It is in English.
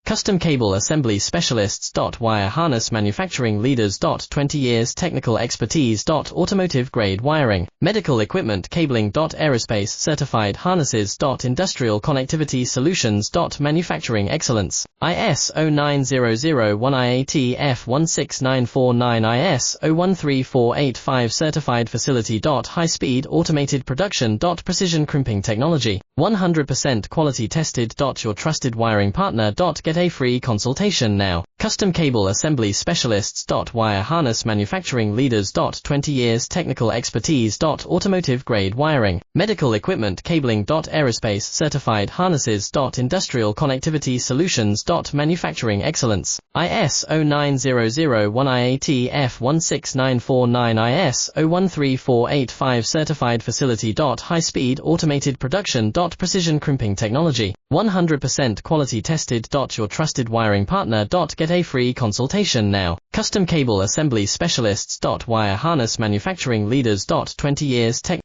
Custom Cable Assembly Specialists. Wire Harness Manufacturing Leaders. 20 years Technical Expertise. Automotive Grade Wiring, Medical Equipment Cabling. Aerospace Certified Harnesses. Industrial Connectivity Solutions. Manufacturing Excellence, ISO 9001 IAT F16949 ISO 13485 Certified Facility. High Speed Automated Production. Precision Crimping Technology, 100% Quality Tested. Your trusted wiring partner. Get a free consultation now. Custom Cable Assembly Specialists. Wire Harness Manufacturing Leaders. 20 years Technical Expertise. Automotive Grade Wiring, Medical Equipment Cabling. Aerospace Certified Harnesses. Industrial Connectivity Solutions. Manufacturing Excellence, ISO 9001 IAT F16949 ISO 13485 Certified Facility. High Speed Automated Production. Precision Crimping Technology, 100% Quality Tested. Your trusted wiring partner. Get a free consultation now. Custom Cable Assembly Specialists. Wire Harness Manufacturing Leaders. 20 years Tech